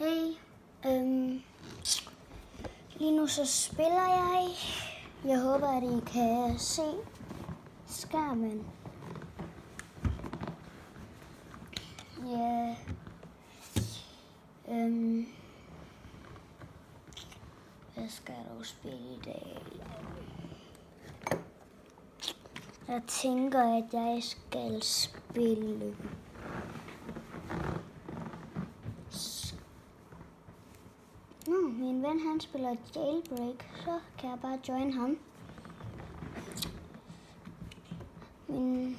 Hey, lige nu så spiller jeg. Jeg håber, at I kan se skærmen. Ja. Hvad skal jeg dog spille i dag? Jeg tænker, at jeg skal spille min ven han spiller Jailbreak, så kan jeg bare join ham. Min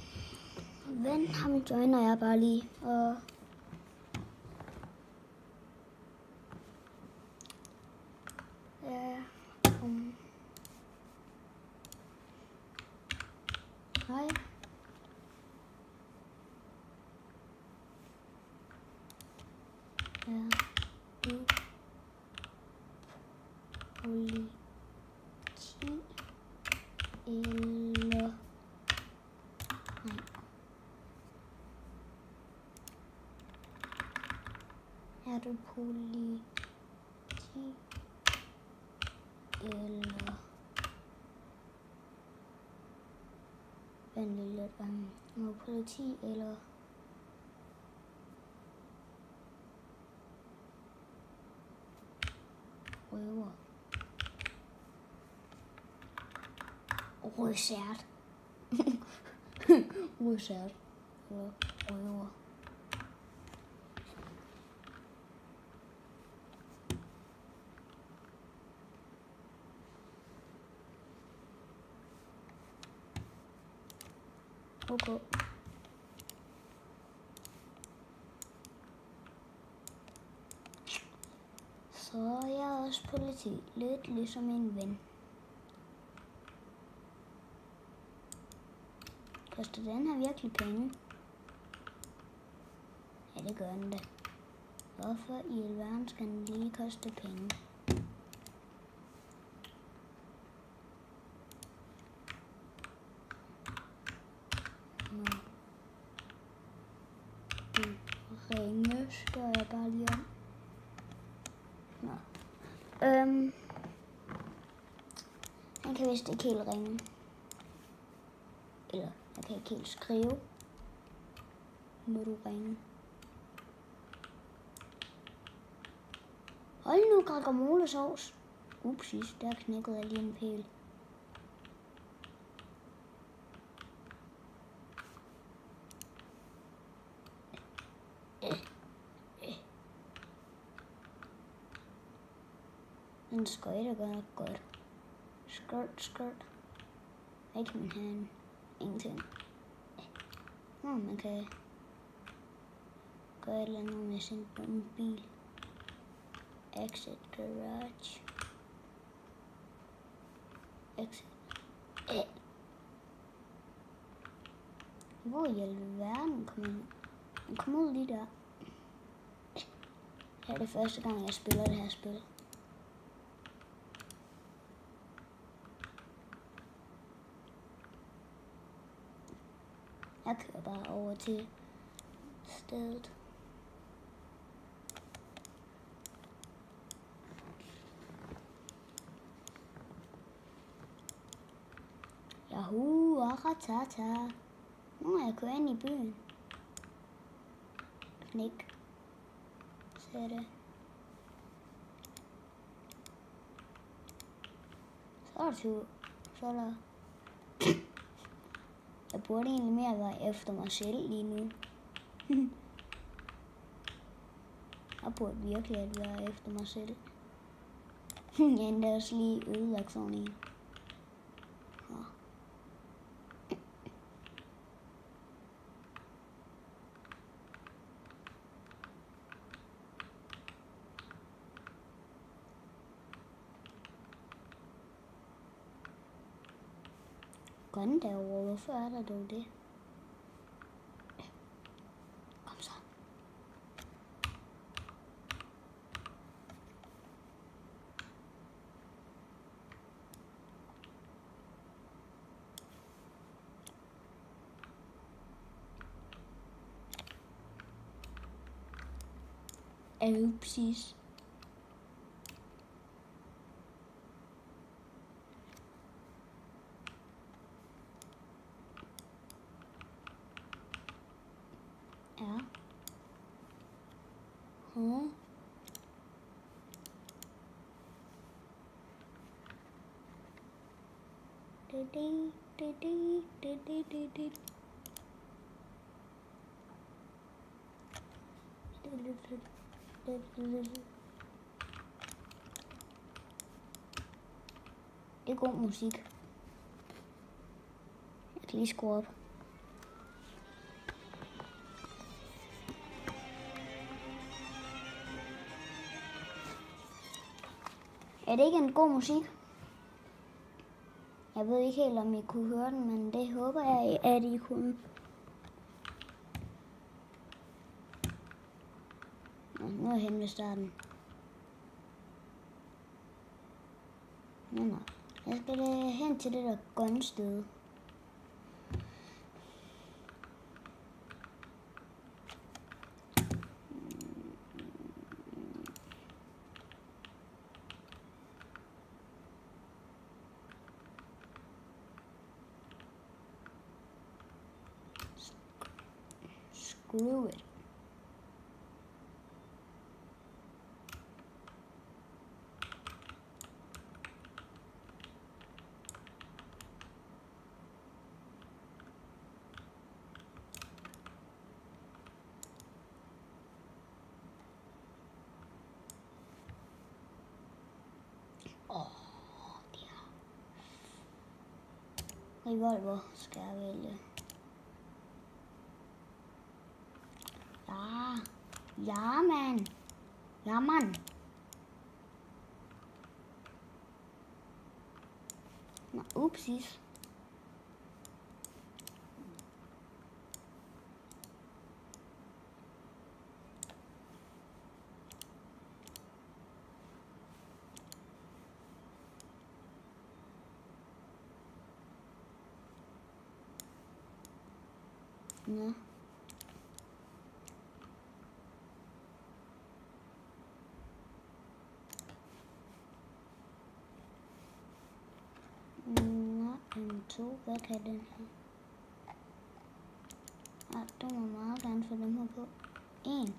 ven, ham joiner jeg bare lige, og hej. Ja, du politi eller nej. Er du politi eller vent lidt, er du politi eller røver? Røsært. Røsært eller røver. Okay. Så jeg er også politi, lidt ligesom en ven. Koster den her virkelig penge? Ja, det gør den da. Hvorfor i alverden skal den lige koste penge? Du ringe, står jeg bare lige om. Nå. Han kan vist ikke helt ringe. Eller jeg kan ikke helt skrive. Må du ringe? Hold nu, guacamole-sovs. Upsis, der knækkede jeg lige en pæl. Den skøjter godt nok godt. Skørt. Ikke min hand. Ingenting. Man kan gøre et eller andet med sin dumme bil. Exit garage. Exit. Hvor i alverden kommer den? Den kommer ud lige der. Det er det første gang, jeg spiller det her spil. Jeg kører bare over til stedet. Yahoo, aratata. Nu er jeg kørt ind i byen. Knæk. Så er det. Så er der. Jeg burde egentlig mere være efter mig selv lige nu. Jeg burde virkelig at være efter mig selv. Jeg er endda også lige ødelagt sådan en. Grønne derovre, hvorfor er der dog det? Kom så. Oopsies. Ja. Det er god musik. Jeg kan lige skrue op. Er det ikke en god musik? Jeg ved ikke helt, om I kunne høre den, men det håber jeg, at I kunne. Nu er jeg henne ved starten. Nå. Jeg skal hen til det der grønne sted. Screw it. Revolver skal jeg vælge. Ja, man. Ja, man. Nå, upsis. Nå. To. Hvad kan den her? Du må meget gerne få dem her på. 1.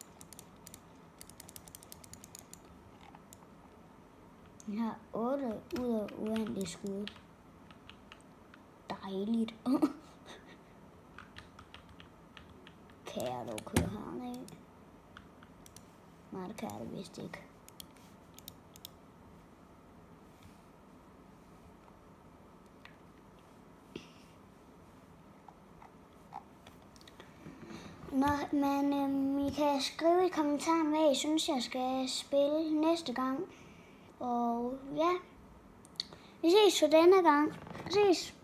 Jeg har 8 ud af uendelige skud. Dejligt. Kan jeg dog køre hernede? Nej, det kan jeg da vist ikke. Nå, men I kan skrive i kommentaren, hvad I synes, jeg skal spille næste gang. Og ja, vi ses for denne gang. Ses!